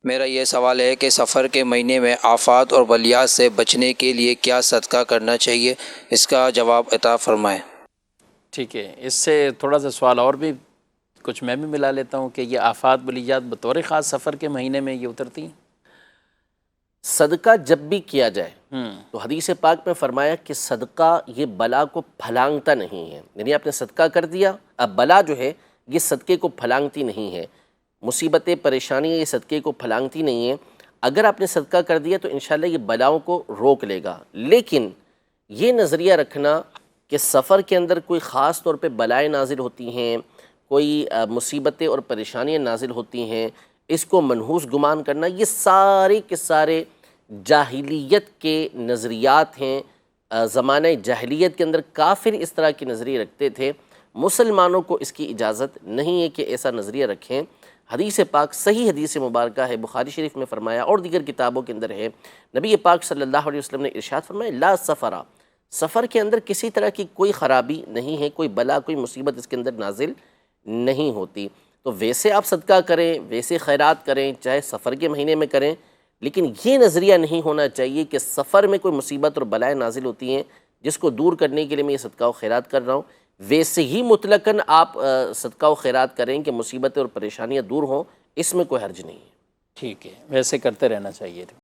میرا یہ سوال ہے کہ سفر کے مہینے میں آفات اور بلیات سے بچنے کے لیے کیا صدقہ کرنا چاہیے؟ اس کا جواب عطا فرمائیں۔ ٹھیک ہے، اس سے تھوڑا سا سوال اور بھی کچھ میں بھی ملا لیتا ہوں کہ یہ آفات بلیات بطور خاص سفر کے مہینے میں یہ اترتی ہیں؟ صدقہ جب بھی کیا جائے ہوں تو حدیث پاک میں فرمایا کہ صدقہ یہ بلا کو پھلانگتا نہیں ہے، یعنی آپ نے صدقہ کر دیا، اب بلا جو ہے یہ صدقے کو پھلانگتی نہیں ہے، مصیبتیں پریشانیاں یہ صدقے کو پھلانگتی نہیں ہیں۔ اگر آپ نے صدقہ کر دیا تو انشاءاللہ یہ بلاؤں کو روک لے گا، لیکن یہ نظریہ رکھنا کہ سفر کے اندر کوئی خاص طور پہ بلائیں نازل ہوتی ہیں، کوئی مصیبتیں اور پریشانیاں نازل ہوتی ہیں، اس کو منحوس گمان کرنا، یہ سارے کے سارے جاہلیت کے نظریات ہیں۔ زمانہ جاہلیت کے اندر کافر اس طرح کے نظریے رکھتے تھے، مسلمانوں کو اس کی اجازت نہیں ہے کہ ایسا نظریہ رکھیں۔ حدیث پاک صحیح حدیث مبارکہ ہے، بخاری شریف میں فرمایا اور دیگر کتابوں کے اندر ہے، نبی پاک صلی اللہ علیہ وسلم نے ارشاد فرمایا لا سفرا، سفر کے اندر کسی طرح کی کوئی خرابی نہیں ہے، کوئی بلا کوئی مصیبت اس کے اندر نازل نہیں ہوتی۔ تو ویسے آپ صدقہ کریں، ویسے خیرات کریں، چاہے سفر کے مہینے میں کریں، لیکن یہ نظریہ نہیں ہونا چاہیے کہ سفر میں کوئی مصیبت اور بلائیں نازل ہوتی ہیں جس کو دور کرنے کے لیے میں یہ صدقہ و خیرات کر رہا ہوں۔ ویسے ہی مطلقاً آپ صدقہ و خیرات کریں کہ مصیبتیں اور پریشانیاں دور ہوں، اس میں کوئی حرج نہیں ہے۔ ٹھیک ہے، ویسے کرتے رہنا چاہیے۔